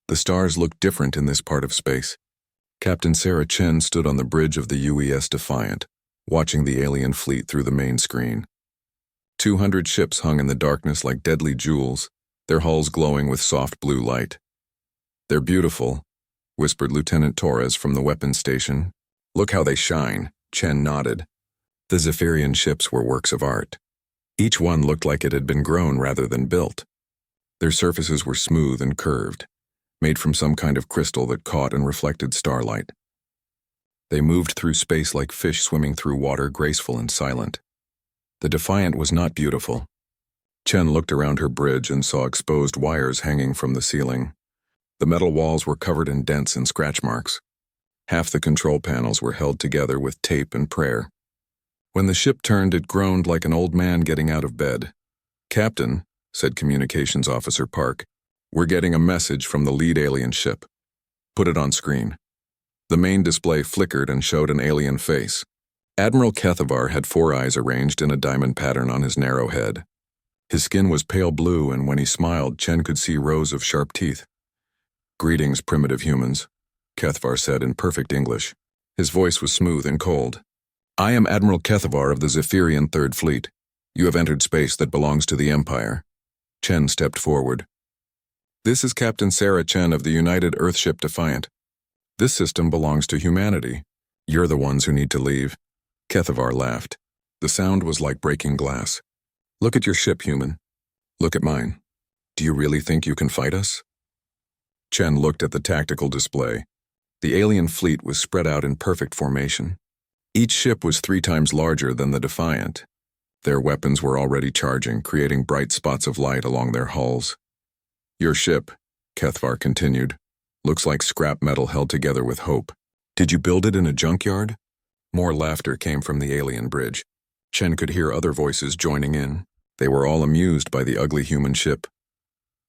The stars looked different in this part of space. Captain Sarah Chen stood on the bridge of the UES Defiant, watching the alien fleet through the main screen. 200 ships hung in the darkness like deadly jewels, their hulls glowing with soft blue light. "They're beautiful," whispered Lieutenant Torres from the weapons station. "Look how they shine," Chen nodded. The Zephyrian ships were works of art. Each one looked like it had been grown rather than built. Their surfaces were smooth and curved, made from some kind of crystal that caught and reflected starlight. They moved through space like fish swimming through water, graceful and silent. The Defiant was not beautiful. Chen looked around her bridge and saw exposed wires hanging from the ceiling. The metal walls were covered in dents and scratch marks. Half the control panels were held together with tape and prayer. When the ship turned, it groaned like an old man getting out of bed. "Captain," said Communications Officer Park, "we're getting a message from the lead alien ship." "Put it on screen." The main display flickered and showed an alien face. Admiral Kethavar had 4 eyes arranged in a diamond pattern on his narrow head. His skin was pale blue, and when he smiled, Chen could see rows of sharp teeth. "Greetings, primitive humans," Kethavar said in perfect English. His voice was smooth and cold. "I am Admiral Kethavar of the Zephyrian Third Fleet. You have entered space that belongs to the Empire." Chen stepped forward. "This is Captain Sarah Chen of the United Earthship Defiant. This system belongs to humanity. You're the ones who need to leave." Kethavar laughed. The sound was like breaking glass. "Look at your ship, human. Look at mine. Do you really think you can fight us?" Chen looked at the tactical display. The alien fleet was spread out in perfect formation. Each ship was 3 times larger than the Defiant. Their weapons were already charging, creating bright spots of light along their hulls. "Your ship," Kethavar continued, "looks like scrap metal held together with hope. Did you build it in a junkyard?" More laughter came from the alien bridge. Chen could hear other voices joining in. They were all amused by the ugly human ship.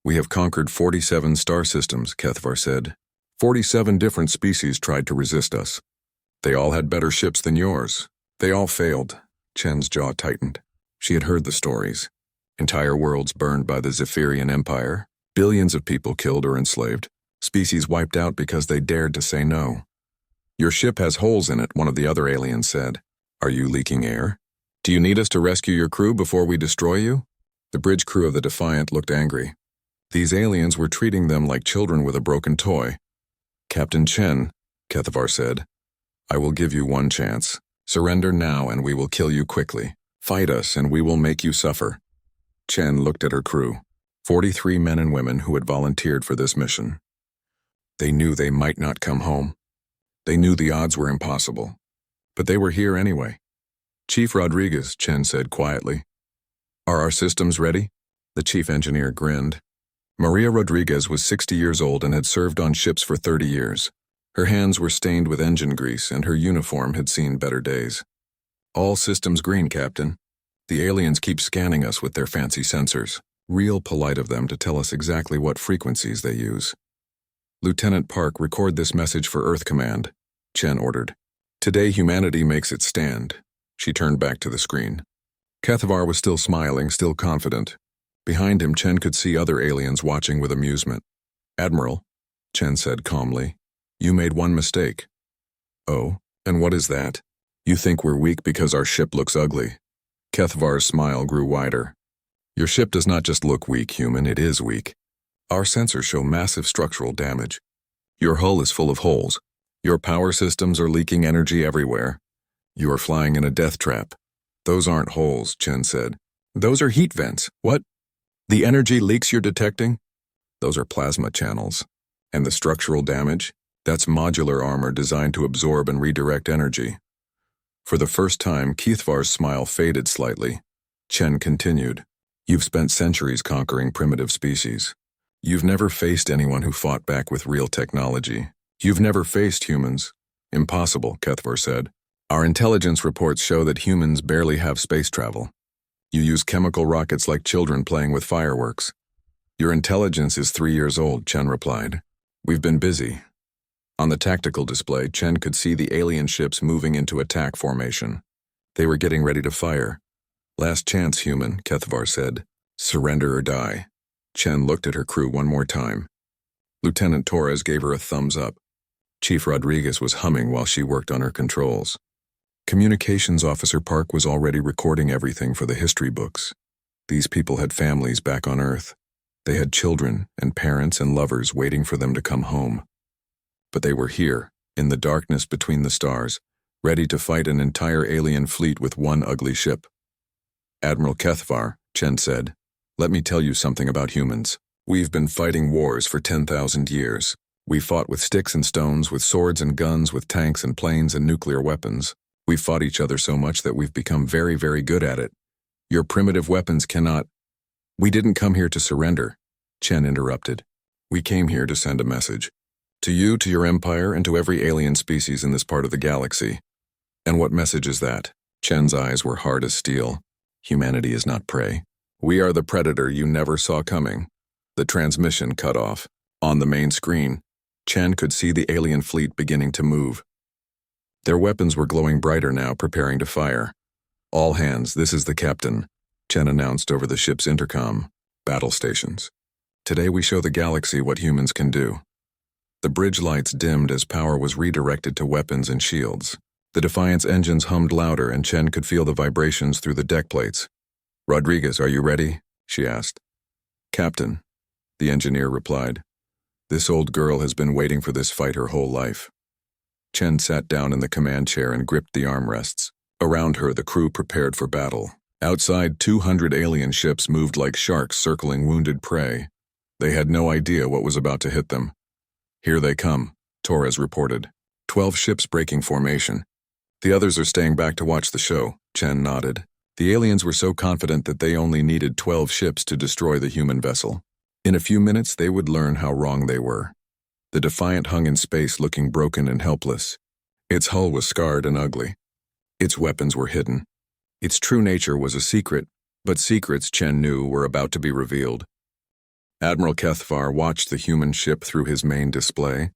"We have conquered 47 star systems," Kethavar said. 47 different species tried to resist us. They all had better ships than yours. They all failed." Chen's jaw tightened. She had heard the stories. Entire worlds burned by the Zephyrian Empire. Billions of people killed or enslaved. Species wiped out because they dared to say no. "Your ship has holes in it," one of the other aliens said. "Are you leaking air? Do you need us to rescue your crew before we destroy you?" The bridge crew of the Defiant looked angry. These aliens were treating them like children with a broken toy. "Captain Chen," Kethavar said, "I will give you one chance. Surrender now and we will kill you quickly. Fight us and we will make you suffer." Chen looked at her crew, 43 men and women who had volunteered for this mission. They knew they might not come home. They knew the odds were impossible. But they were here anyway. "Chief Rodriguez," Chen said quietly. "Are our systems ready?" The chief engineer grinned. Maria Rodriguez was 60 years old and had served on ships for 30 years. Her hands were stained with engine grease and her uniform had seen better days. "All systems green, Captain. The aliens keep scanning us with their fancy sensors. Real polite of them to tell us exactly what frequencies they use." "Lieutenant Park, record this message for Earth Command," Chen ordered. "Today humanity makes its stand." She turned back to the screen. Kethavar was still smiling, still confident. Behind him, Chen could see other aliens watching with amusement. "Admiral," Chen said calmly, "you made one mistake." "Oh, and what is that?" "You think we're weak because our ship looks ugly." Kethavar's smile grew wider. "Your ship does not just look weak, human, it is weak. Our sensors show massive structural damage. Your hull is full of holes. Your power systems are leaking energy everywhere. You are flying in a death trap." "Those aren't holes," Chen said. "Those are heat vents." "What? The energy leaks you're detecting?" "Those are plasma channels. And the structural damage? That's modular armor designed to absorb and redirect energy." For the first time, Kethavar's smile faded slightly. Chen continued, "You've spent centuries conquering primitive species. You've never faced anyone who fought back with real technology. You've never faced humans." "Impossible," Kethavar said. "Our intelligence reports show that humans barely have space travel. You use chemical rockets like children playing with fireworks." "Your intelligence is 3 years old," Chen replied. "We've been busy." On the tactical display, Chen could see the alien ships moving into attack formation. They were getting ready to fire. "Last chance, human," Kethavar said. "Surrender or die." Chen looked at her crew one more time. Lieutenant Torres gave her a thumbs up. Chief Rodriguez was humming while she worked on her controls. Communications Officer Park was already recording everything for the history books. These people had families back on Earth. They had children and parents and lovers waiting for them to come home. But they were here, in the darkness between the stars, ready to fight an entire alien fleet with one ugly ship. Admiral Kethvar, Chen said, "Let me tell you something about humans. We've been fighting wars for 10,000 years. We fought with sticks and stones, with swords and guns, with tanks and planes and nuclear weapons. We've fought each other so much that we've become very, very good at it. Your primitive weapons cannot—" "We didn't come here to surrender," Chen interrupted. "We came here to send a message. To you, to your empire, and to every alien species in this part of the galaxy." "And what message is that?" Chen's eyes were hard as steel. "Humanity is not prey. We are the predator you never saw coming." The transmission cut off. On the main screen, Chen could see the alien fleet beginning to move. Their weapons were glowing brighter now, preparing to fire. "All hands, this is the captain," Chen announced over the ship's intercom. "Battle stations. Today we show the galaxy what humans can do." The bridge lights dimmed as power was redirected to weapons and shields. The Defiant's engines hummed louder and Chen could feel the vibrations through the deck plates. "Rodriguez, are you ready?" she asked. "Captain," the engineer replied. "This old girl has been waiting for this fight her whole life." Chen sat down in the command chair and gripped the armrests. Around her, the crew prepared for battle. Outside, 200 alien ships moved like sharks circling wounded prey. They had no idea what was about to hit them. "Here they come," Torres reported. 12 ships breaking formation. "The others are staying back to watch the show," Chen nodded. The aliens were so confident that they only needed 12 ships to destroy the human vessel. In a few minutes, they would learn how wrong they were. The Defiant hung in space looking broken and helpless. Its hull was scarred and ugly. Its weapons were hidden. Its true nature was a secret, but secrets, Chen knew, were about to be revealed. Admiral Kethvar watched the human ship through his main display.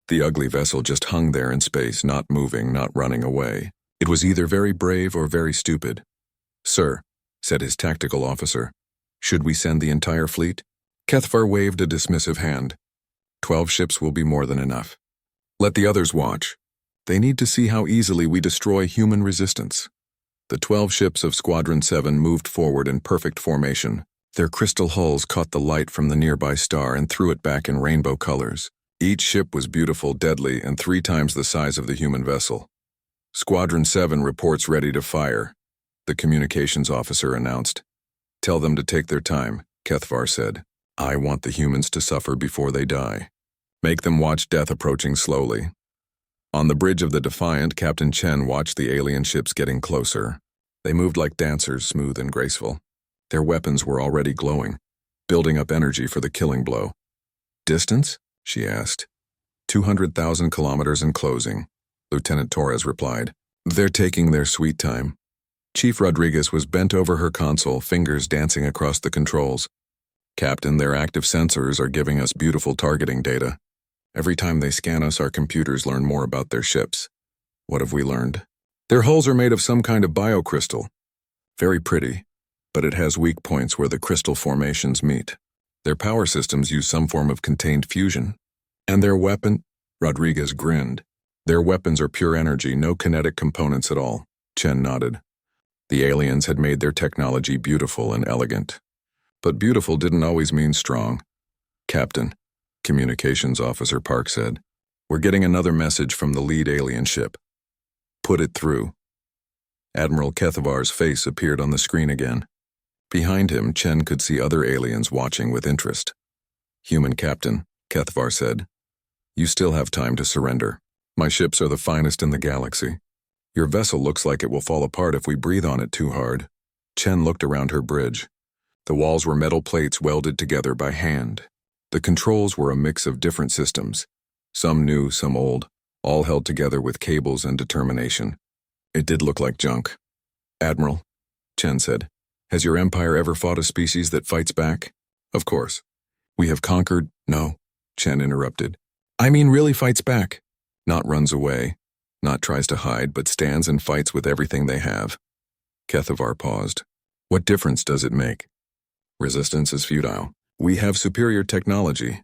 The ugly vessel just hung there in space, not moving, not running away. It was either very brave or very stupid. "Sir," said his tactical officer, "should we send the entire fleet?" Kethvar waved a dismissive hand. 12 ships will be more than enough. Let the others watch. They need to see how easily we destroy human resistance." The 12 ships of Squadron 7 moved forward in perfect formation. Their crystal hulls caught the light from the nearby star and threw it back in rainbow colors. Each ship was beautiful, deadly, and 3 times the size of the human vessel. "Squadron 7 reports ready to fire," the communications officer announced. "Tell them to take their time," Kethvar said. "I want the humans to suffer before they die. Make them watch death approaching slowly." On the bridge of the Defiant, Captain Chen watched the alien ships getting closer. They moved like dancers, smooth and graceful. Their weapons were already glowing, building up energy for the killing blow. "Distance?" she asked. 200,000 kilometers and closing," Lieutenant Torres replied. "They're taking their sweet time." Chief Rodriguez was bent over her console, fingers dancing across the controls. "Captain, their active sensors are giving us beautiful targeting data. Every time they scan us, our computers learn more about their ships." "What have we learned?" "Their hulls are made of some kind of biocrystal. Very pretty, but it has weak points where the crystal formations meet. Their power systems use some form of contained fusion. And their weapon—" Rodriguez grinned. "Their weapons are pure energy, no kinetic components at all." Chen nodded. The aliens had made their technology beautiful and elegant. But beautiful didn't always mean strong. "Captain," Communications Officer Park said, "we're getting another message from the lead alien ship." "Put it through." Admiral Kethvar's face appeared on the screen again. Behind him, Chen could see other aliens watching with interest. "Human Captain," Kethvar said, "you still have time to surrender. My ships are the finest in the galaxy. Your vessel looks like it will fall apart if we breathe on it too hard." Chen looked around her bridge. The walls were metal plates welded together by hand. The controls were a mix of different systems, some new, some old, all held together with cables and determination. It did look like junk. "Admiral," Chen said, "has your empire ever fought a species that fights back?" "Of course. We have conquered—" "No," Chen interrupted. "I mean really fights back. Not runs away, not tries to hide, but stands and fights with everything they have." Kethvar paused. "What difference does it make?" "Resistance is futile. We have superior technology."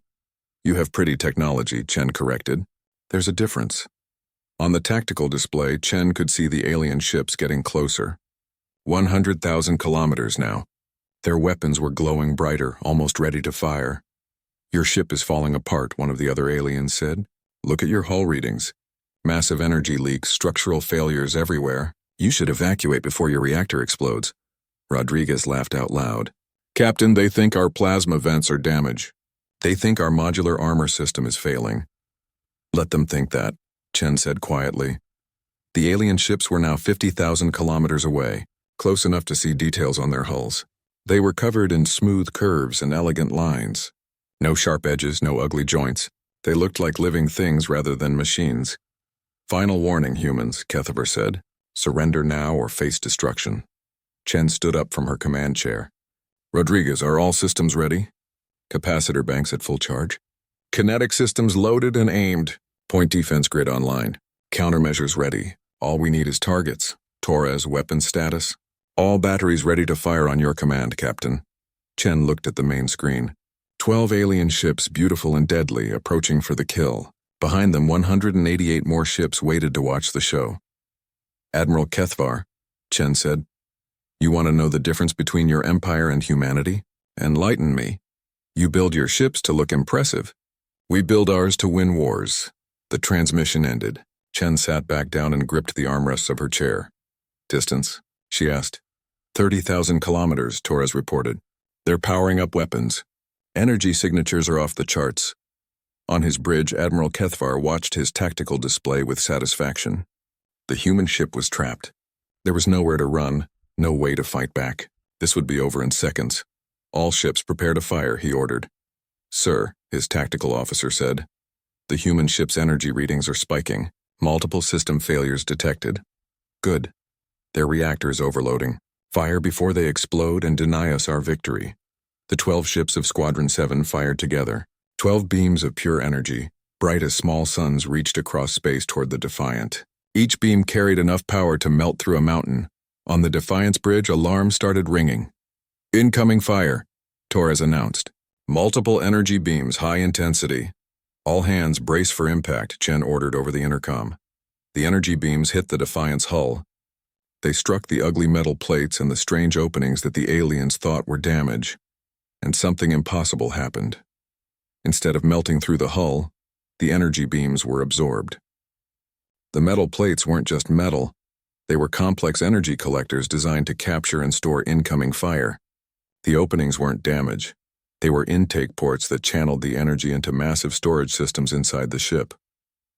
You have pretty technology, Chen corrected. There's a difference. On the tactical display, Chen could see the alien ships getting closer. 100,000 kilometers now. Their weapons were glowing brighter, almost ready to fire. Your ship is falling apart, one of the other aliens said. Look at your hull readings. Massive energy leaks, structural failures everywhere. You should evacuate before your reactor explodes. Rodriguez laughed out loud. Captain, they think our plasma vents are damaged. They think our modular armor system is failing. Let them think that, Chen said quietly. The alien ships were now 50,000 kilometers away, close enough to see details on their hulls. They were covered in smooth curves and elegant lines. No sharp edges, no ugly joints. They looked like living things rather than machines. Final warning, humans, Kethover said. Surrender now or face destruction. Chen stood up from her command chair. Rodriguez, are all systems ready? Capacitor banks at full charge. Kinetic systems loaded and aimed. Point defense grid online. Countermeasures ready. All we need is targets. Torres, weapon status. All batteries ready to fire on your command, Captain. Chen looked at the main screen. 12 alien ships, beautiful and deadly, approaching for the kill. Behind them, 188 more ships waited to watch the show. Admiral Kethvar, Chen said, you want to know the difference between your empire and humanity? Enlighten me. You build your ships to look impressive. We build ours to win wars. The transmission ended. Chen sat back down and gripped the armrests of her chair. Distance? She asked. 30,000 kilometers, Torres reported. They're powering up weapons. Energy signatures are off the charts. On his bridge, Admiral Kethvar watched his tactical display with satisfaction. The human ship was trapped. There was nowhere to run, no way to fight back. This would be over in seconds. All ships prepare to fire, he ordered. Sir, his tactical officer said. The human ship's energy readings are spiking. Multiple system failures detected. Good. Their reactor is overloading. Fire before they explode and deny us our victory. The 12 ships of Squadron 7 fired together. 12 beams of pure energy, bright as small suns, reached across space toward the Defiant. Each beam carried enough power to melt through a mountain. On the Defiant's bridge, alarms started ringing. Incoming fire, Torres announced. Multiple energy beams, high intensity. All hands brace for impact, Chen ordered over the intercom. The energy beams hit the Defiant's hull. They struck the ugly metal plates and the strange openings that the aliens thought were damage. And something impossible happened. Instead of melting through the hull, the energy beams were absorbed. The metal plates weren't just metal. They were complex energy collectors designed to capture and store incoming fire. The openings weren't damage. They were intake ports that channeled the energy into massive storage systems inside the ship.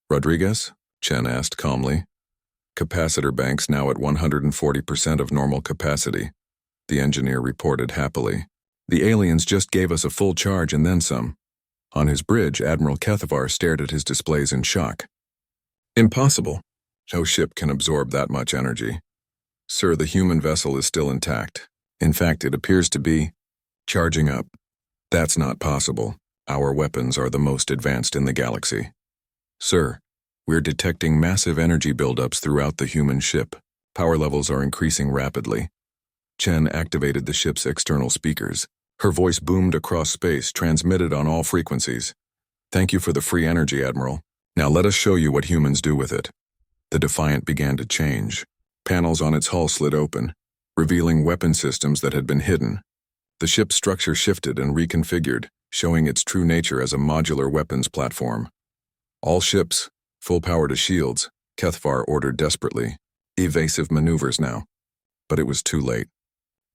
Rodriguez? Chen asked calmly. Capacitor banks now at 140% of normal capacity, the engineer reported happily. The aliens just gave us a full charge and then some. On his bridge, Admiral Kethovar stared at his displays in shock. Impossible. No ship can absorb that much energy. Sir, the human vessel is still intact. In fact, it appears to be charging up. That's not possible. Our weapons are the most advanced in the galaxy. Sir, we're detecting massive energy buildups throughout the human ship. Power levels are increasing rapidly. Chen activated the ship's external speakers. Her voice boomed across space, transmitted on all frequencies. Thank you for the free energy, Admiral. Now let us show you what humans do with it. The Defiant began to change. Panels on its hull slid open, revealing weapon systems that had been hidden. The ship's structure shifted and reconfigured, showing its true nature as a modular weapons platform. All ships, full power to shields, Kethvar ordered desperately. Evasive maneuvers now. But it was too late.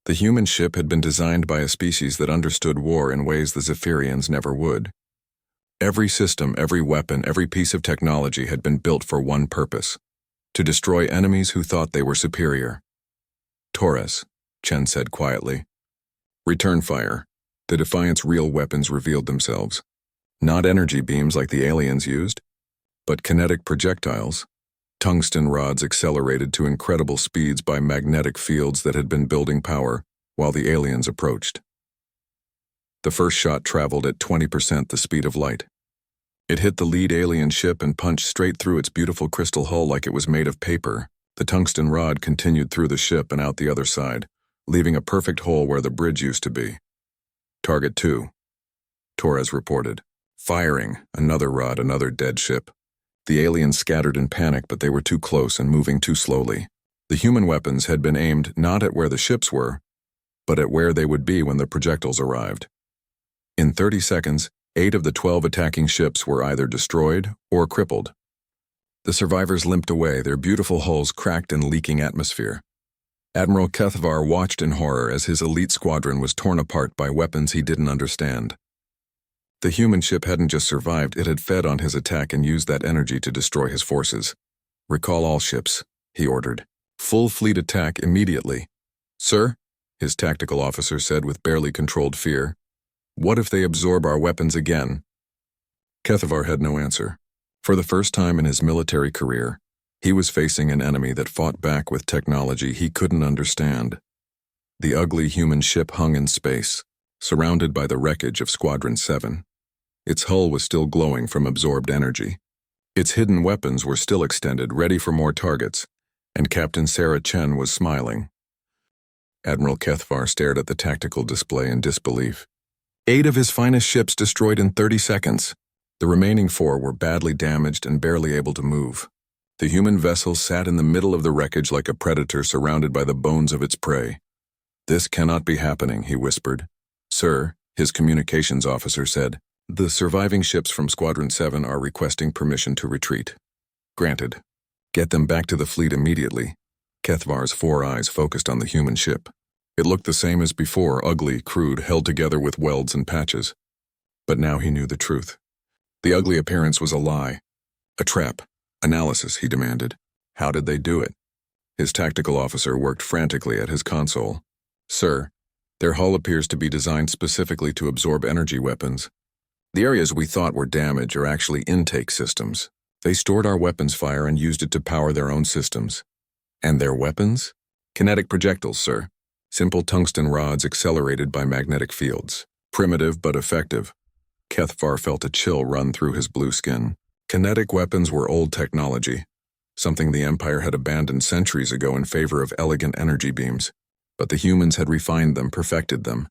The human ship had been designed by a species that understood war in ways the Zephyrians never would. Every system, every weapon, every piece of technology had been built for one purpose: to destroy enemies who thought they were superior. Torres, Chen said quietly. Return fire. The Defiant's real weapons revealed themselves. Not energy beams like the aliens used, but kinetic projectiles. Tungsten rods accelerated to incredible speeds by magnetic fields that had been building power while the aliens approached. The first shot traveled at 20% the speed of light. It hit the lead alien ship and punched straight through its beautiful crystal hull like it was made of paper. The tungsten rod continued through the ship and out the other side, leaving a perfect hole where the bridge used to be. Target 2, Torres reported. Firing, another rod, another dead ship. The aliens scattered in panic, but they were too close and moving too slowly. The human weapons had been aimed not at where the ships were, but at where they would be when the projectiles arrived. In 30 seconds, 8 of the 12 attacking ships were either destroyed or crippled. The survivors limped away, their beautiful hulls cracked in leaking atmosphere. Admiral Kethvar watched in horror as his elite squadron was torn apart by weapons he didn't understand. The human ship hadn't just survived, it had fed on his attack and used that energy to destroy his forces. "Recall all ships," he ordered. "Full fleet attack immediately." "Sir," his tactical officer said with barely controlled fear, "what if they absorb our weapons again?" Kethvar had no answer. For the first time in his military career, he was facing an enemy that fought back with technology he couldn't understand. The ugly human ship hung in space, surrounded by the wreckage of Squadron 7. Its hull was still glowing from absorbed energy. Its hidden weapons were still extended, ready for more targets, and Captain Sarah Chen was smiling. Admiral Kethvar stared at the tactical display in disbelief. 8 of his finest ships destroyed in 30 seconds. The remaining 4 were badly damaged and barely able to move. The human vessel sat in the middle of the wreckage like a predator surrounded by the bones of its prey. "This cannot be happening," he whispered. "Sir," his communications officer said, "the surviving ships from Squadron 7 are requesting permission to retreat." "Granted. Get them back to the fleet immediately." Kethvar's 4 eyes focused on the human ship. It looked the same as before, ugly, crude, held together with welds and patches. But now he knew the truth. The ugly appearance was a lie. A trap. "Analysis," he demanded. "How did they do it?" His tactical officer worked frantically at his console. "Sir, their hull appears to be designed specifically to absorb energy weapons. The areas we thought were damage are actually intake systems. They stored our weapons fire and used it to power their own systems." "And their weapons?" "Kinetic projectiles, sir. Simple tungsten rods accelerated by magnetic fields. Primitive but effective." Kethvar felt a chill run through his blue skin. Kinetic weapons were old technology, something the Empire had abandoned centuries ago in favor of elegant energy beams. But the humans had refined them, perfected them,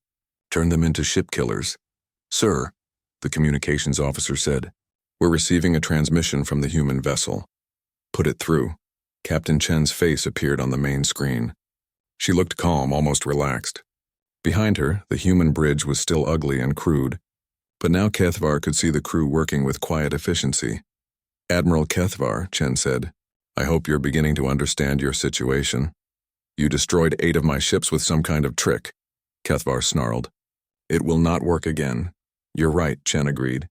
turned them into ship killers. "Sir," the communications officer said, "we're receiving a transmission from the human vessel." "Put it through." Captain Chen's face appeared on the main screen. She looked calm, almost relaxed. Behind her, the human bridge was still ugly and crude, but now Kethvar could see the crew working with quiet efficiency. "Admiral Kethvar," Chen said, "I hope you're beginning to understand your situation. You destroyed 8 of my ships with some kind of trick." Kethvar snarled. "It will not work again." "You're right," Chen agreed.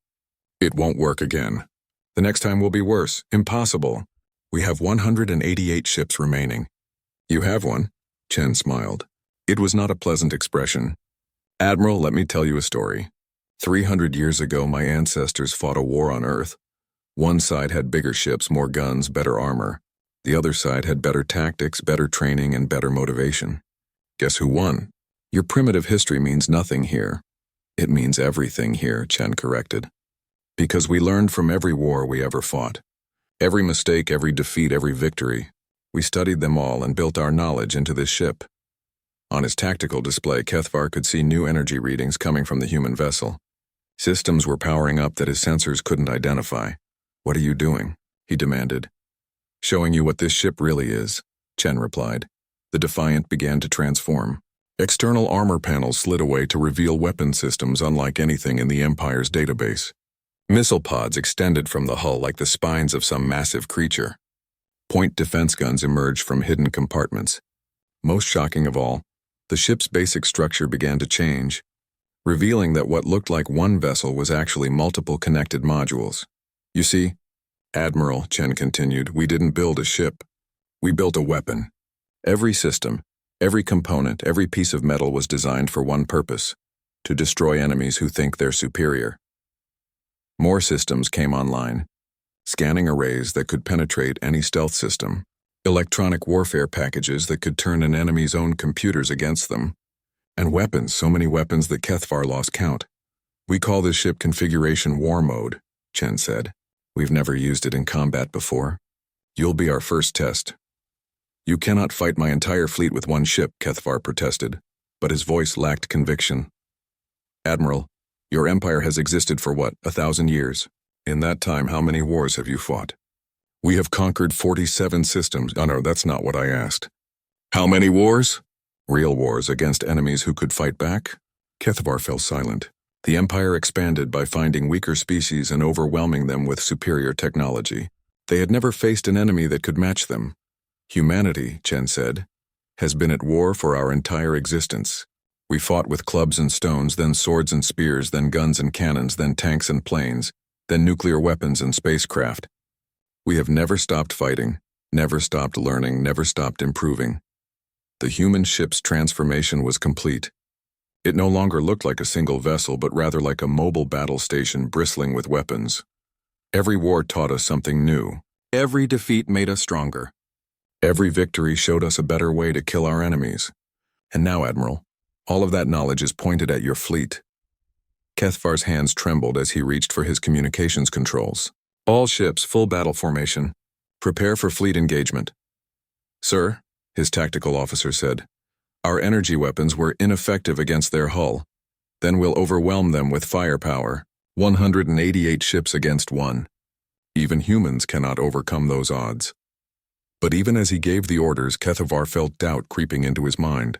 "It won't work again. The next time will be worse. Impossible. We have 188 ships remaining." "You have one?" Chen smiled. It was not a pleasant expression. "Admiral, let me tell you a story. 300 years ago, my ancestors fought a war on Earth. One side had bigger ships, more guns, better armor. The other side had better tactics, better training, and better motivation. Guess who won?" "Your primitive history means nothing here." "It means everything here," Chen corrected. "Because we learned from every war we ever fought. Every mistake, every defeat, every victory. We studied them all and built our knowledge into this ship." On his tactical display, Kethvar could see new energy readings coming from the human vessel. Systems were powering up that his sensors couldn't identify. "What are you doing?" he demanded. "Showing you what this ship really is," Chen replied. The Defiant began to transform. External armor panels slid away to reveal weapon systems unlike anything in the Empire's database. Missile pods extended from the hull like the spines of some massive creature. Point defense guns emerged from hidden compartments. Most shocking of all, the ship's basic structure began to change, revealing that what looked like one vessel was actually multiple connected modules. "You see, Admiral," Chen continued, "we didn't build a ship. We built a weapon. Every system, every component, every piece of metal was designed for one purpose: to destroy enemies who think they're superior." More systems came online. Scanning arrays that could penetrate any stealth system. Electronic warfare packages that could turn an enemy's own computers against them. And weapons, so many weapons that Kethvar lost count. "We call this ship Configuration War Mode," Chen said. "We've never used it in combat before. You'll be our first test." "You cannot fight my entire fleet with one ship," Kethvar protested, but his voice lacked conviction. "Admiral, Your empire has existed for what, 1,000 years? In that time, how many wars have you fought? We have conquered 47 systems. Oh no, that's not what I asked. How many wars? Real wars against enemies who could fight back? Kethvar fell silent. The empire expanded by finding weaker species and overwhelming them with superior technology. They had never faced an enemy that could match them. Humanity, Chen said, has been at war for our entire existence. We fought with clubs and stones, then swords and spears, then guns and cannons, then tanks and planes, then nuclear weapons and spacecraft. We have never stopped fighting, never stopped learning, never stopped improving. The human ship's transformation was complete. It no longer looked like a single vessel, but rather like a mobile battle station bristling with weapons. Every war taught us something new. Every defeat made us stronger. Every victory showed us a better way to kill our enemies. And now, Admiral, all of that knowledge is pointed at your fleet. Kethvar's hands trembled as he reached for his communications controls. All ships, full battle formation. Prepare for fleet engagement. Sir, his tactical officer said, our energy weapons were ineffective against their hull. Then we'll overwhelm them with firepower. 188 ships against 1. Even humans cannot overcome those odds. But even as he gave the orders, Kethvar felt doubt creeping into his mind.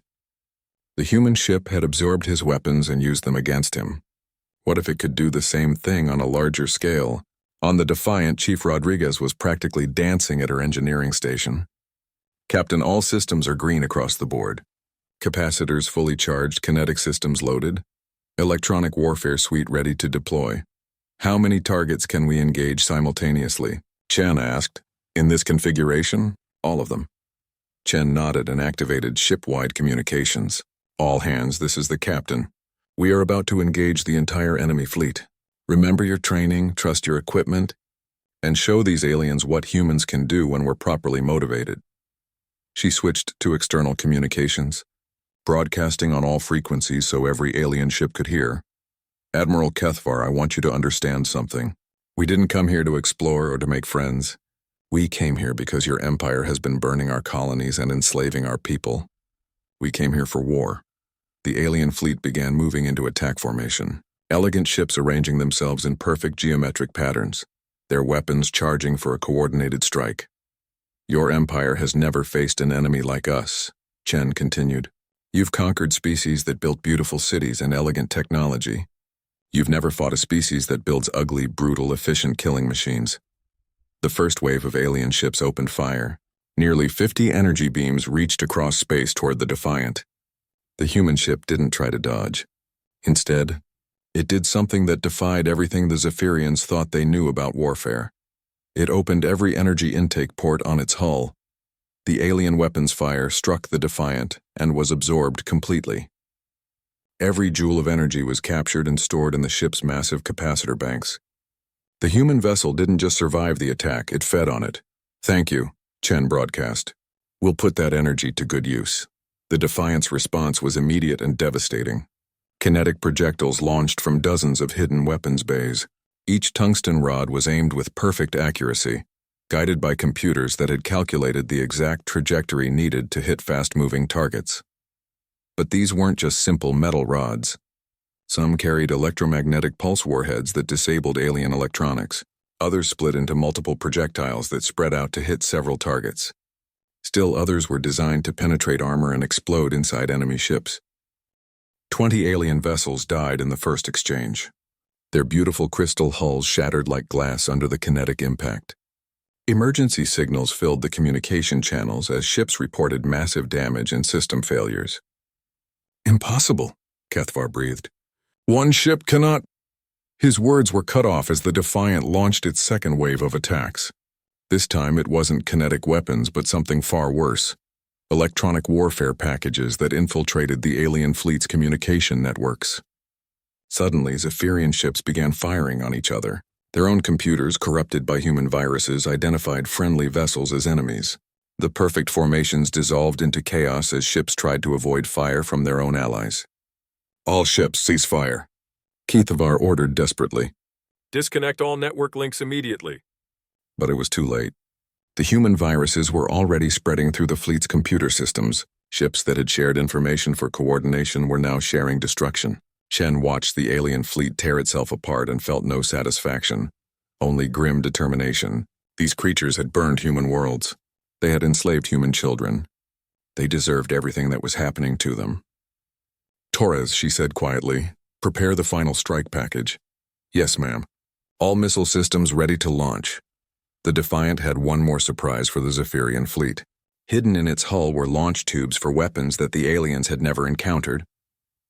The human ship had absorbed his weapons and used them against him. What if it could do the same thing on a larger scale? On the Defiant, Chief Rodriguez was practically dancing at her engineering station. Captain, all systems are green across the board. Capacitors fully charged, kinetic systems loaded. Electronic warfare suite ready to deploy. How many targets can we engage simultaneously? Chen asked. In this configuration, all of them. Chen nodded and activated ship-wide communications. All hands, this is the captain. We are about to engage the entire enemy fleet. Remember your training, trust your equipment, and show these aliens what humans can do when we're properly motivated. She switched to external communications, broadcasting on all frequencies so every alien ship could hear. Admiral Kethvar, I want you to understand something. We didn't come here to explore or to make friends. We came here because your empire has been burning our colonies and enslaving our people. We came here for war. The alien fleet began moving into attack formation, elegant ships arranging themselves in perfect geometric patterns, their weapons charging for a coordinated strike. Your empire has never faced an enemy like us, Chen continued. You've conquered species that built beautiful cities and elegant technology. You've never fought a species that builds ugly, brutal, efficient killing machines. The first wave of alien ships opened fire. Nearly 50 energy beams reached across space toward the Defiant. The human ship didn't try to dodge. Instead, it did something that defied everything the Zephyrians thought they knew about warfare. It opened every energy intake port on its hull. The alien weapons fire struck the Defiant and was absorbed completely. Every joule of energy was captured and stored in the ship's massive capacitor banks. The human vessel didn't just survive the attack, it fed on it. Thank you, Chen broadcast. We'll put that energy to good use. The Defiant's response was immediate and devastating. Kinetic projectiles launched from dozens of hidden weapons bays. Each tungsten rod was aimed with perfect accuracy, guided by computers that had calculated the exact trajectory needed to hit fast-moving targets. But these weren't just simple metal rods. Some carried electromagnetic pulse warheads that disabled alien electronics. Others split into multiple projectiles that spread out to hit several targets. Still others were designed to penetrate armor and explode inside enemy ships. 20 alien vessels died in the first exchange. Their beautiful crystal hulls shattered like glass under the kinetic impact. Emergency signals filled the communication channels as ships reported massive damage and system failures. Impossible, Kethvar breathed. One ship cannot... His words were cut off as the Defiant launched its second wave of attacks. This time it wasn't kinetic weapons, but something far worse. Electronic warfare packages that infiltrated the alien fleet's communication networks. Suddenly, Zephyrian ships began firing on each other. Their own computers, corrupted by human viruses, identified friendly vessels as enemies. The perfect formations dissolved into chaos as ships tried to avoid fire from their own allies. All ships, cease fire. Kethvar ordered desperately. Disconnect all network links immediately. But it was too late. The human viruses were already spreading through the fleet's computer systems. Ships that had shared information for coordination were now sharing destruction. Chen watched the alien fleet tear itself apart and felt no satisfaction, only grim determination. These creatures had burned human worlds. They had enslaved human children. They deserved everything that was happening to them. Torres, she said quietly, prepare the final strike package. Yes, ma'am. All missile systems ready to launch. The Defiant had one more surprise for the Zephyrian fleet. Hidden in its hull were launch tubes for weapons that the aliens had never encountered,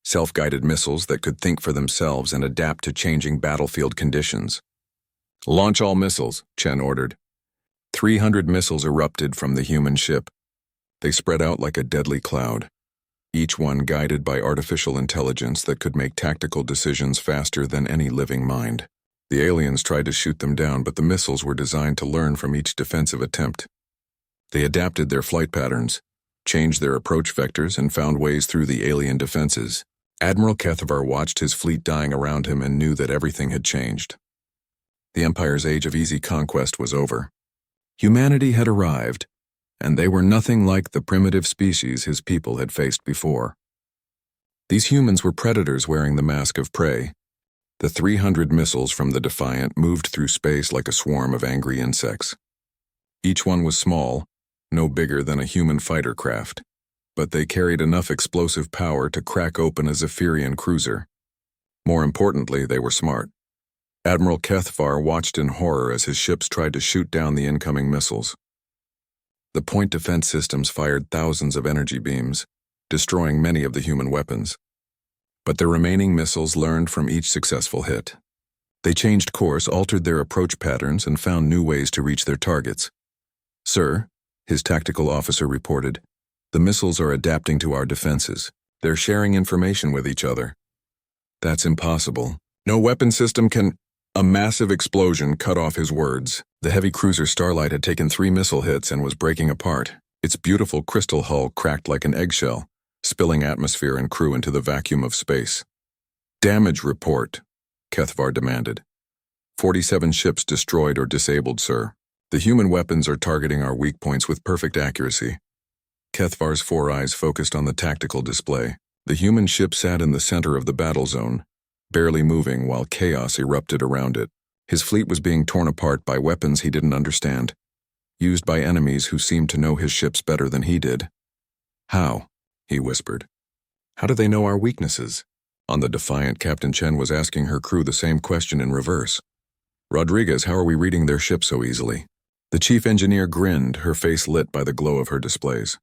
self-guided missiles that could think for themselves and adapt to changing battlefield conditions. Launch all missiles, Chen ordered. 300 missiles erupted from the human ship. They spread out like a deadly cloud, each one guided by artificial intelligence that could make tactical decisions faster than any living mind. The aliens tried to shoot them down, but the missiles were designed to learn from each defensive attempt. They adapted their flight patterns, changed their approach vectors, and found ways through the alien defenses. Admiral Kethavar watched his fleet dying around him and knew that everything had changed. The Empire's age of easy conquest was over. Humanity had arrived, and they were nothing like the primitive species his people had faced before. These humans were predators wearing the mask of prey. The 300 missiles from the Defiant moved through space like a swarm of angry insects. Each one was small, no bigger than a human fighter craft, but they carried enough explosive power to crack open a Zephyrian cruiser. More importantly, they were smart. Admiral Kethvar watched in horror as his ships tried to shoot down the incoming missiles. The point defense systems fired thousands of energy beams, destroying many of the human weapons. But the remaining missiles learned from each successful hit. They changed course, altered their approach patterns, and found new ways to reach their targets. Sir, his tactical officer reported, the missiles are adapting to our defenses. They're sharing information with each other. That's impossible. No weapon system can... A massive explosion cut off his words. The heavy cruiser Starlight had taken 3 missile hits and was breaking apart. Its beautiful crystal hull cracked like an eggshell, spilling atmosphere and crew into the vacuum of space. Damage report, Kethvar demanded. 47 ships destroyed or disabled, sir. The human weapons are targeting our weak points with perfect accuracy. Kethvar's 4 eyes focused on the tactical display. The human ship sat in the center of the battle zone, barely moving while chaos erupted around it. His fleet was being torn apart by weapons he didn't understand, used by enemies who seemed to know his ships better than he did. How? He whispered. How do they know our weaknesses? On the Defiant, Captain Chen was asking her crew the same question in reverse. Rodriguez, how are we reading their ship so easily? The chief engineer grinned, her face lit by the glow of her displays.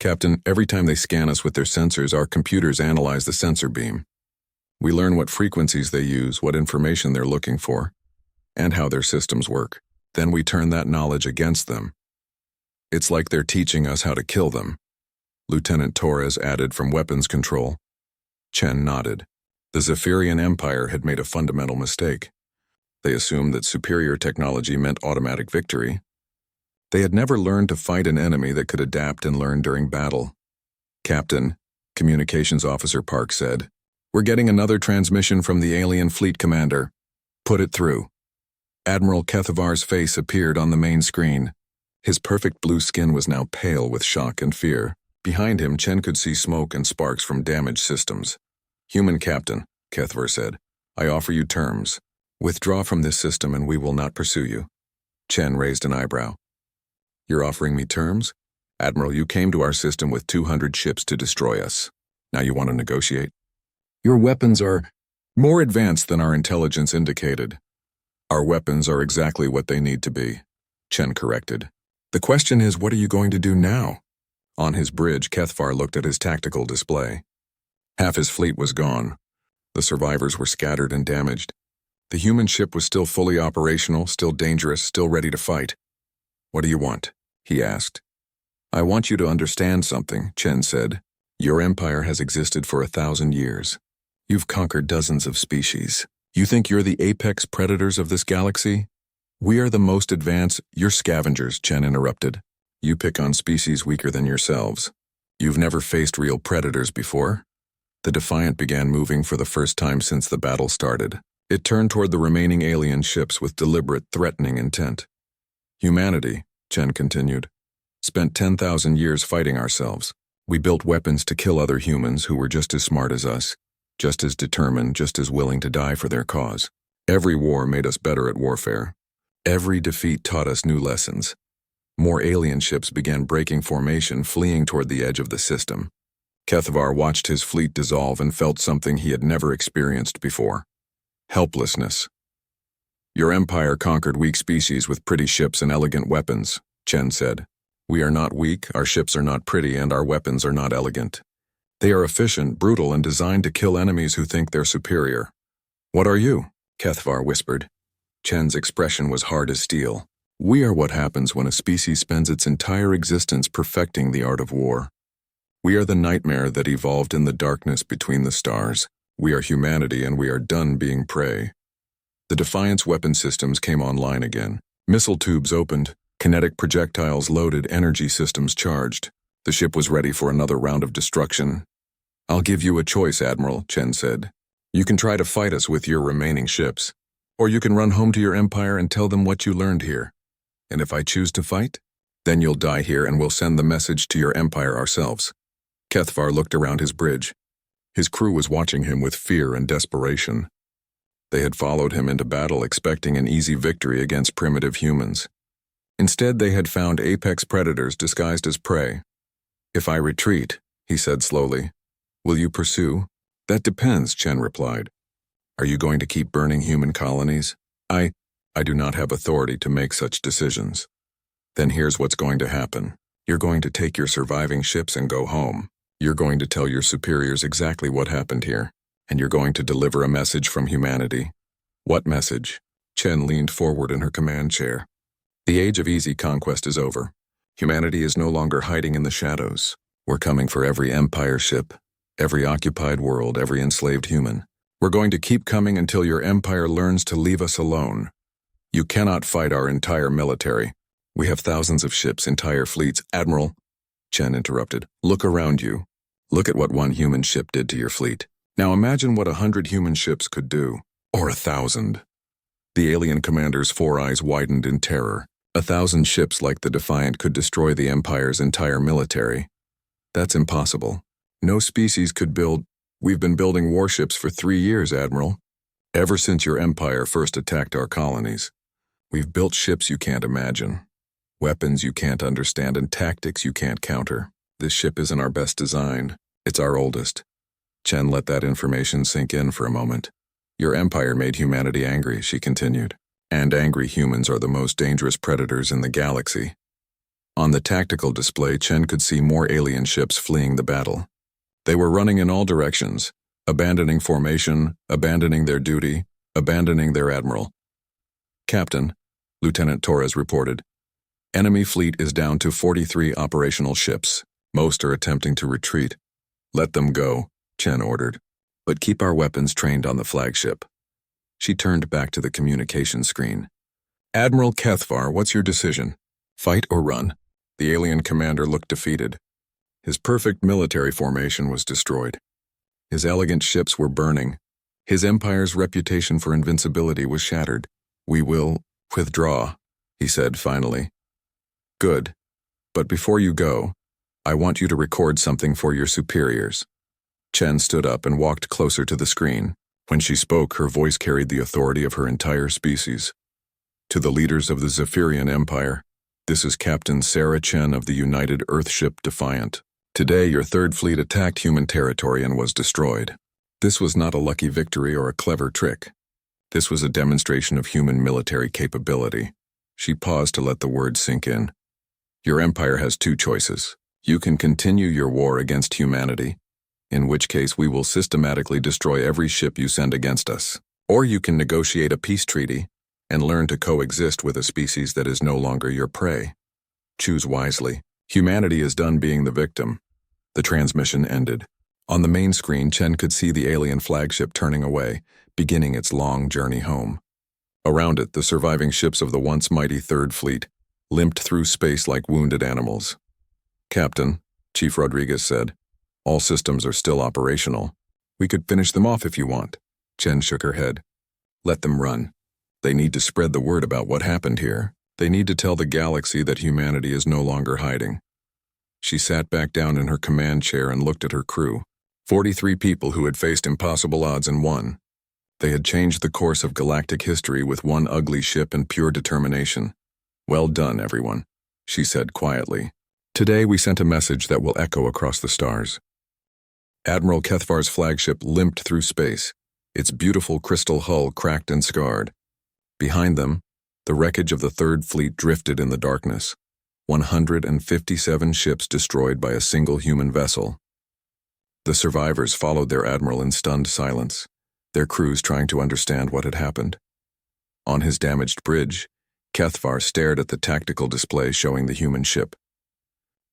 Captain, every time they scan us with their sensors, our computers analyze the sensor beam. We learn what frequencies they use, what information they're looking for, and how their systems work. Then we turn that knowledge against them. It's like they're teaching us how to kill them. Lieutenant Torres added from weapons control. Chen nodded. The Zephyrian Empire had made a fundamental mistake. They assumed that superior technology meant automatic victory. They had never learned to fight an enemy that could adapt and learn during battle. Captain, Communications Officer Park said, we're getting another transmission from the alien fleet commander. Put it through. Admiral Kethavar's face appeared on the main screen. His perfect blue skin was now pale with shock and fear. Behind him, Chen could see smoke and sparks from damaged systems. Human Captain, Kethavar said, I offer you terms. Withdraw from this system and we will not pursue you. Chen raised an eyebrow. You're offering me terms? Admiral, you came to our system with 200 ships to destroy us. Now you want to negotiate? Your weapons are more advanced than our intelligence indicated. Our weapons are exactly what they need to be, Chen corrected. The question is, what are you going to do now? On his bridge, Kethvar looked at his tactical display. Half his fleet was gone. The survivors were scattered and damaged. The human ship was still fully operational, still dangerous, still ready to fight. What do you want? He asked. I want you to understand something, Chen said. Your empire has existed for 1,000 years. You've conquered dozens of species. You think you're the apex predators of this galaxy? We are the most advanced. You're scavengers, Chen interrupted. You pick on species weaker than yourselves. You've never faced real predators before? The Defiant began moving for the first time since the battle started. It turned toward the remaining alien ships with deliberate, threatening intent. Humanity, Chen continued, spent 10,000 years fighting ourselves. We built weapons to kill other humans who were just as smart as us. just as determined, just as willing to die for their cause. Every war made us better at warfare. Every defeat taught us new lessons. More alien ships began breaking formation, fleeing toward the edge of the system. Kethvar watched his fleet dissolve and felt something he had never experienced before. Helplessness. Your empire conquered weak species with pretty ships and elegant weapons, Chen said. We are not weak, our ships are not pretty, and our weapons are not elegant. They are efficient, brutal, and designed to kill enemies who think they're superior. What are you? Kethvar whispered. Chen's expression was hard as steel. We are what happens when a species spends its entire existence perfecting the art of war. We are the nightmare that evolved in the darkness between the stars. We are humanity, and we are done being prey. The Defiance weapon systems came online again. Missile tubes opened, kinetic projectiles loaded, energy systems charged. The ship was ready for another round of destruction. I'll give you a choice, Admiral, Chen said. You can try to fight us with your remaining ships, or you can run home to your empire and tell them what you learned here. And if I choose to fight, then you'll die here and we'll send the message to your empire ourselves. Kethvar looked around his bridge. His crew was watching him with fear and desperation. They had followed him into battle expecting an easy victory against primitive humans. Instead, they had found apex predators disguised as prey. If I retreat, he said slowly, will you pursue? That depends, Chen replied. Are you going to keep burning human colonies? I do not have authority to make such decisions. Then here's what's going to happen. You're going to take your surviving ships and go home. You're going to tell your superiors exactly what happened here, and you're going to deliver a message from humanity. What message? Chen leaned forward in her command chair. The age of easy conquest is over. Humanity is no longer hiding in the shadows. We're coming for every empire ship, every occupied world, every enslaved human. We're going to keep coming until your empire learns to leave us alone. You cannot fight our entire military. We have thousands of ships, entire fleets. Admiral, Chen interrupted, look around you. Look at what one human ship did to your fleet. Now imagine what 100 human ships could do. Or 1,000. The alien commander's four eyes widened in terror. 1,000 ships like the Defiant could destroy the Empire's entire military. That's impossible. No species could build. We've been building warships for 3 years, Admiral. Ever since your empire first attacked our colonies. We've built ships you can't imagine. Weapons you can't understand and tactics you can't counter. This ship isn't our best design. It's our oldest. Chen let that information sink in for a moment. Your empire made humanity angry, she continued. And angry humans are the most dangerous predators in the galaxy. On the tactical display, Chen could see more alien ships fleeing the battle. They were running in all directions, abandoning formation, abandoning their duty, abandoning their admiral. Captain, Lieutenant Torres reported. Enemy fleet is down to 43 operational ships. Most are attempting to retreat. Let them go, Chen ordered. But keep our weapons trained on the flagship. She turned back to the communication screen. Admiral Kethvar, what's your decision? Fight or run? The alien commander looked defeated. His perfect military formation was destroyed. His elegant ships were burning. His empire's reputation for invincibility was shattered. We will withdraw, he said finally. Good. But before you go, I want you to record something for your superiors. Chen stood up and walked closer to the screen. When she spoke, her voice carried the authority of her entire species. To the leaders of the Zephyrian Empire, this is Captain Sarah Chen of the United Earthship Defiant. Today, your third fleet attacked human territory and was destroyed. This was not a lucky victory or a clever trick. This was a demonstration of human military capability. She paused to let the words sink in. Your empire has two choices. You can continue your war against humanity, in which case we will systematically destroy every ship you send against us. Or you can negotiate a peace treaty and learn to coexist with a species that is no longer your prey. Choose wisely. Humanity is done being the victim. The transmission ended. On the main screen, Chen could see the alien flagship turning away, beginning its long journey home. Around it, the surviving ships of the once mighty Third Fleet limped through space like wounded animals. Captain, Chief Rodriguez said, all systems are still operational. We could finish them off if you want. Chen shook her head. Let them run. They need to spread the word about what happened here. They need to tell the galaxy that humanity is no longer hiding. She sat back down in her command chair and looked at her crew. 43 people who had faced impossible odds and won. They had changed the course of galactic history with one ugly ship and pure determination. Well done, everyone, she said quietly. Today we sent a message that will echo across the stars. Admiral Kethvar's flagship limped through space, its beautiful crystal hull cracked and scarred. Behind them, the wreckage of the Third Fleet drifted in the darkness. 157 ships destroyed by a single human vessel. The survivors followed their admiral in stunned silence, their crews trying to understand what had happened. On his damaged bridge, Kethvar stared at the tactical display showing the human ship.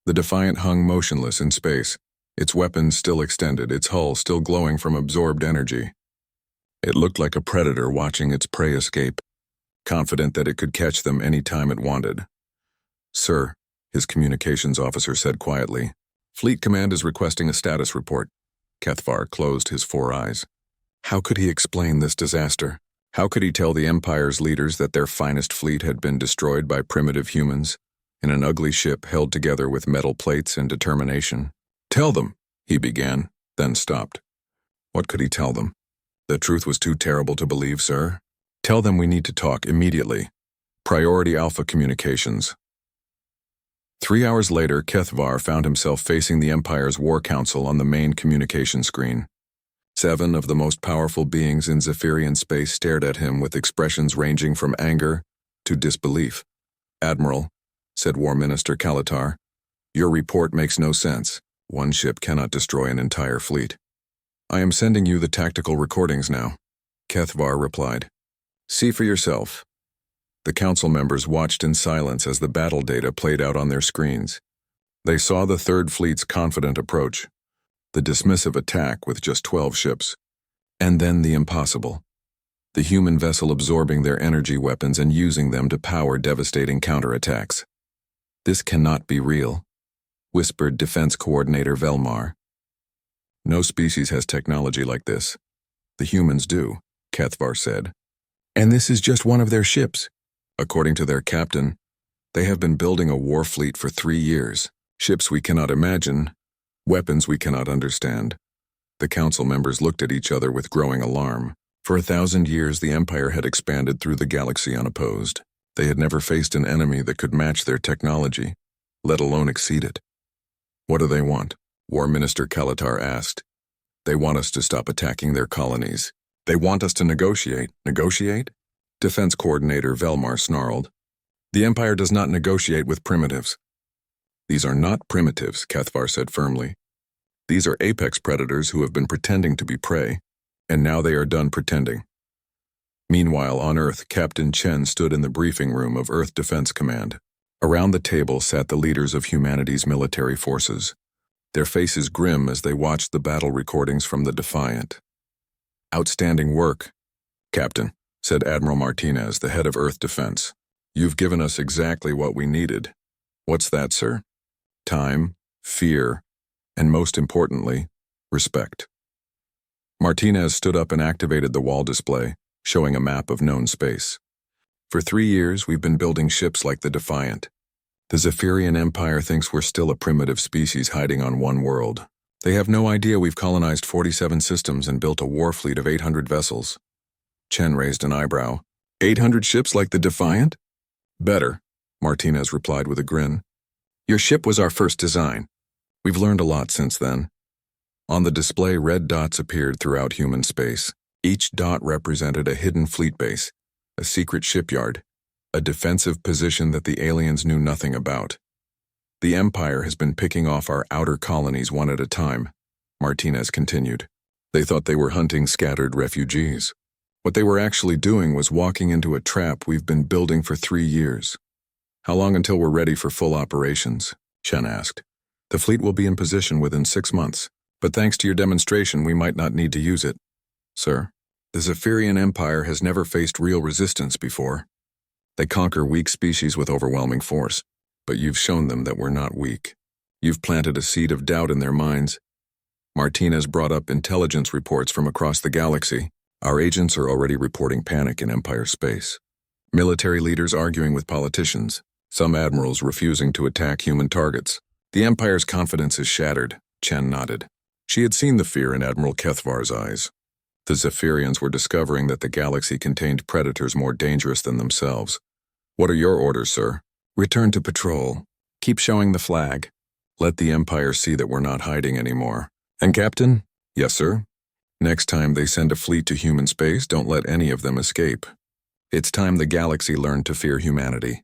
The Defiant hung motionless in space, its weapons still extended, its hull still glowing from absorbed energy. It looked like a predator watching its prey escape, confident that it could catch them any time it wanted. "Sir," his communications officer said quietly, "Fleet Command is requesting a status report." Kethvar closed his 4 eyes. How could he explain this disaster? How could he tell the Empire's leaders that their finest fleet had been destroyed by primitive humans, in an ugly ship held together with metal plates and determination? "Tell them," he began, then stopped. What could he tell them? The truth was too terrible to believe, sir. "Tell them we need to talk immediately. Priority Alpha Communications." 3 hours later, Kethvar found himself facing the Empire's War Council on the main communication screen. 7 of the most powerful beings in Zephyrian space stared at him with expressions ranging from anger to disbelief. "Admiral," said War Minister Kalatar, "your report makes no sense. One ship cannot destroy an entire fleet." "I am sending you the tactical recordings now," Kethvar replied. "See for yourself." The council members watched in silence as the battle data played out on their screens. They saw the Third Fleet's confident approach, the dismissive attack with just 12 ships, and then the impossible. The human vessel absorbing their energy weapons and using them to power devastating counterattacks. "This cannot be real," whispered Defense Coordinator Velmar. "No species has technology like this. The humans do," Kethvar said. "And this is just one of their ships. According to their captain, they have been building a war fleet for 3 years. Ships we cannot imagine, weapons we cannot understand." The council members looked at each other with growing alarm. For 1,000 years, the Empire had expanded through the galaxy unopposed. They had never faced an enemy that could match their technology, let alone exceed it. "What do they want?" War Minister Kalatar asked. "They want us to stop attacking their colonies. They want us to negotiate." "Negotiate?" Defense Coordinator Velmar snarled. "The Empire does not negotiate with primitives." "These are not primitives," Kethvar said firmly. "These are apex predators who have been pretending to be prey, and now they are done pretending." Meanwhile, on Earth, Captain Chen stood in the briefing room of Earth Defense Command. Around the table sat the leaders of humanity's military forces, their faces grim as they watched the battle recordings from the Defiant. "Outstanding work, Captain," said Admiral Martinez, the head of Earth Defense. "You've given us exactly what we needed." "What's that, sir?" "Time, fear, and most importantly, respect." Martinez stood up and activated the wall display, showing a map of known space. "For 3 years, we've been building ships like the Defiant. The Zephyrian Empire thinks we're still a primitive species hiding on one world. They have no idea we've colonized 47 systems and built a war fleet of 800 vessels." Chen raised an eyebrow. 800 ships like the Defiant?" "Better," Martinez replied with a grin. "Your ship was our first design. We've learned a lot since then." On the display, red dots appeared throughout human space. Each dot represented a hidden fleet base, a secret shipyard, a defensive position that the aliens knew nothing about. "The Empire has been picking off our outer colonies one at a time," Martinez continued. "They thought they were hunting scattered refugees. What they were actually doing was walking into a trap we've been building for 3 years." "How long until we're ready for full operations?" Chen asked. "The fleet will be in position within 6 months, but thanks to your demonstration, we might not need to use it." "Sir, the Zephyrian Empire has never faced real resistance before. They conquer weak species with overwhelming force, but you've shown them that we're not weak. You've planted a seed of doubt in their minds." Martinez brought up intelligence reports from across the galaxy. "Our agents are already reporting panic in Empire space. Military leaders arguing with politicians, some admirals refusing to attack human targets. The Empire's confidence is shattered." Chen nodded. She had seen the fear in Admiral Kethvar's eyes. The Zephyrians were discovering that the galaxy contained predators more dangerous than themselves. "What are your orders, sir?" "Return to patrol. Keep showing the flag. Let the Empire see that we're not hiding anymore." "And Captain?" "Yes, sir." "Next time they send a fleet to human space, don't let any of them escape. It's time the galaxy learned to fear humanity."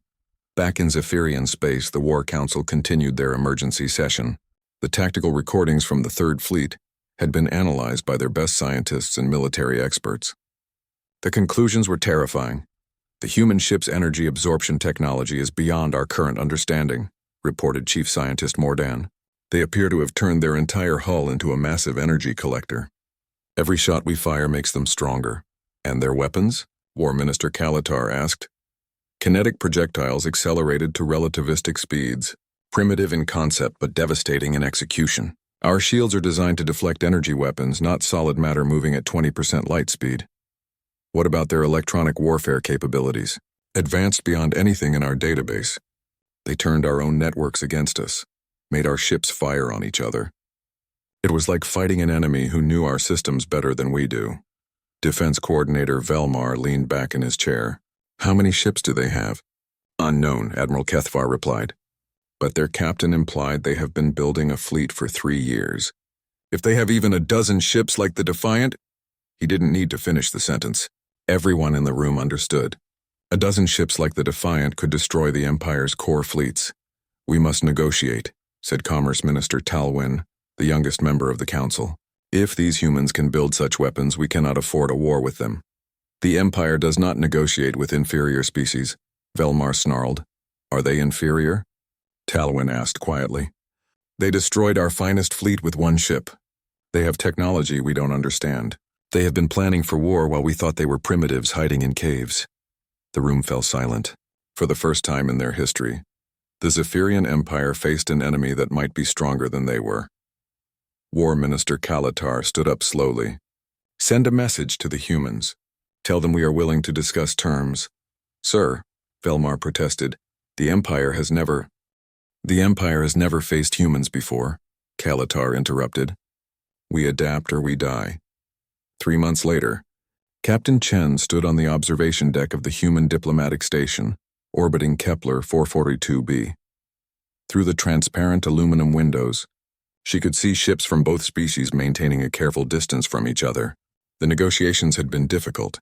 Back in Zephyrian space, the War Council continued their emergency session. The tactical recordings from the Third Fleet had been analyzed by their best scientists and military experts. The conclusions were terrifying. "The human ship's energy absorption technology is beyond our current understanding," reported Chief Scientist Mordan. "They appear to have turned their entire hull into a massive energy collector. Every shot we fire makes them stronger." "And their weapons?" War Minister Kalatar asked. "Kinetic projectiles accelerated to relativistic speeds, primitive in concept but devastating in execution. Our shields are designed to deflect energy weapons, not solid matter moving at 20% light speed." "What about their electronic warfare capabilities?" "Advanced beyond anything in our database. They turned our own networks against us, made our ships fire on each other. It was like fighting an enemy who knew our systems better than we do." Defense Coordinator Velmar leaned back in his chair. "How many ships do they have?" "Unknown," Admiral Kethvar replied. "But their captain implied they have been building a fleet for 3 years. If they have even a dozen ships like the Defiant—" He didn't need to finish the sentence. Everyone in the room understood. A dozen ships like the Defiant could destroy the Empire's core fleets. "We must negotiate," said Commerce Minister Talwyn, the youngest member of the council. "If these humans can build such weapons, we cannot afford a war with them." "The Empire does not negotiate with inferior species," Velmar snarled. "Are they inferior?" Talwyn asked quietly. "They destroyed our finest fleet with one ship. They have technology we don't understand. They have been planning for war while we thought they were primitives hiding in caves." The room fell silent. For the first time in their history, the Zephyrian Empire faced an enemy that might be stronger than they were. War Minister Kalatar stood up slowly. "Send a message to the humans. Tell them we are willing to discuss terms." "Sir," Velmar protested, The Empire has never faced humans before," Kalatar interrupted. "We adapt or we die." 3 months later, Captain Chen stood on the observation deck of the human diplomatic station, orbiting Kepler 442b. Through the transparent aluminum windows, she could see ships from both species maintaining a careful distance from each other. The negotiations had been difficult.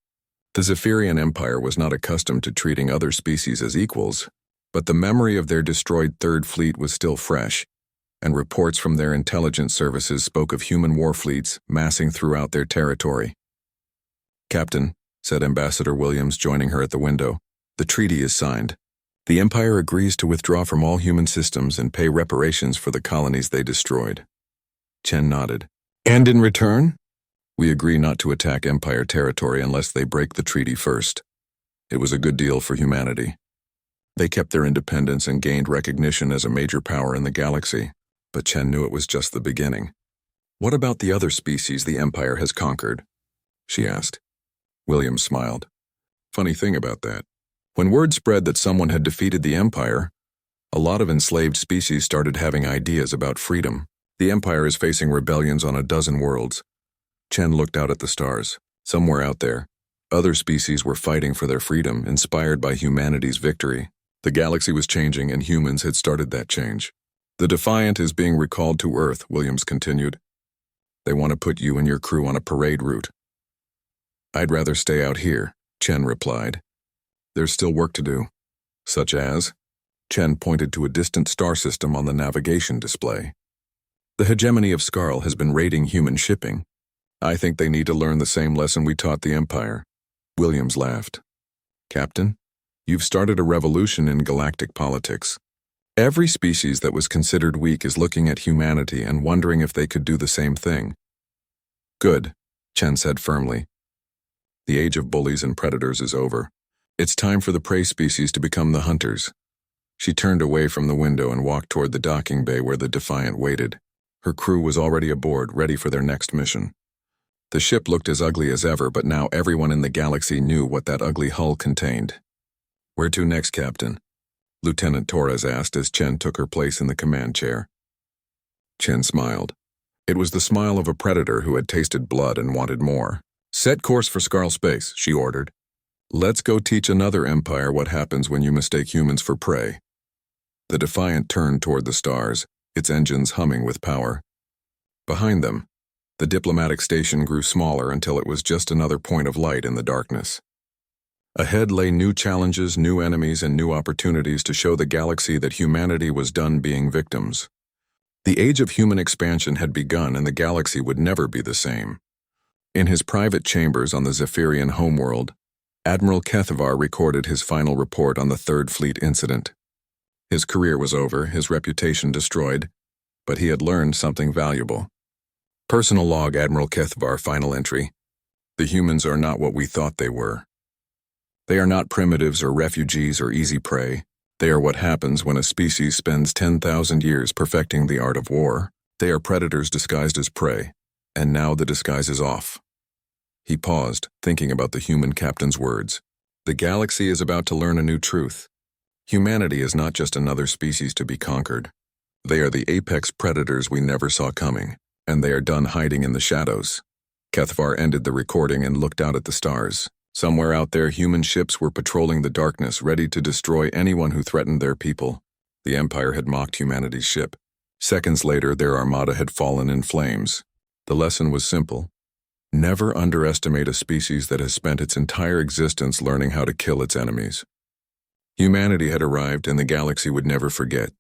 The Zephyrian Empire was not accustomed to treating other species as equals, but the memory of their destroyed Third Fleet was still fresh, and reports from their intelligence services spoke of human war fleets massing throughout their territory. "Captain," said Ambassador Williams, joining her at the window, "the treaty is signed. The Empire agrees to withdraw from all human systems and pay reparations for the colonies they destroyed." Chen nodded. "And in return?" "We agree not to attack Empire territory unless they break the treaty first." It was a good deal for humanity. They kept their independence and gained recognition as a major power in the galaxy, but Chen knew it was just the beginning. "What about the other species the Empire has conquered?" she asked. William smiled. "Funny thing about that. When word spread that someone had defeated the Empire, a lot of enslaved species started having ideas about freedom. The Empire is facing rebellions on a dozen worlds." Chen looked out at the stars. Somewhere out there, other species were fighting for their freedom, inspired by humanity's victory. The galaxy was changing, and humans had started that change. "The Defiant is being recalled to Earth," Williams continued. "They want to put you and your crew on a parade route." "I'd rather stay out here," Chen replied. "There's still work to do." "Such as?" Chen pointed to a distant star system on the navigation display. "The hegemony of Skarl has been raiding human shipping. I think they need to learn the same lesson we taught the Empire." Williams laughed. "Captain, you've started a revolution in galactic politics. Every species that was considered weak is looking at humanity and wondering if they could do the same thing." "Good," Chen said firmly. "The age of bullies and predators is over. It's time for the prey species to become the hunters." She turned away from the window and walked toward the docking bay where the Defiant waited. Her crew was already aboard, ready for their next mission. The ship looked as ugly as ever, but now everyone in the galaxy knew what that ugly hull contained. "Where to next, Captain?" Lieutenant Torres asked as Chen took her place in the command chair. Chen smiled. It was the smile of a predator who had tasted blood and wanted more. "Set course for Scarl Space," she ordered. "Let's go teach another empire what happens when you mistake humans for prey." The Defiant turned toward the stars, its engines humming with power. Behind them, the diplomatic station grew smaller until it was just another point of light in the darkness. Ahead lay new challenges, new enemies, and new opportunities to show the galaxy that humanity was done being victims. The age of human expansion had begun, and the galaxy would never be the same. In his private chambers on the Zephyrian homeworld, Admiral Kethavar recorded his final report on the Third Fleet incident. His career was over, his reputation destroyed, but he had learned something valuable. Personal log, Admiral Kethavar, final entry. "The humans are not what we thought they were. They are not primitives or refugees or easy prey. They are what happens when a species spends 10,000 years perfecting the art of war. They are predators disguised as prey, and now the disguise is off." He paused, thinking about the human captain's words. The galaxy is about to learn a new truth. Humanity is not just another species to be conquered. They are the apex predators we never saw coming, and they are done hiding in the shadows. Kethavar ended the recording and looked out at the stars. Somewhere out there, human ships were patrolling the darkness, ready to destroy anyone who threatened their people. The Empire had mocked humanity's ship. Seconds later, their armada had fallen in flames. The lesson was simple. Never underestimate a species that has spent its entire existence learning how to kill its enemies. Humanity had arrived, and the galaxy would never forget.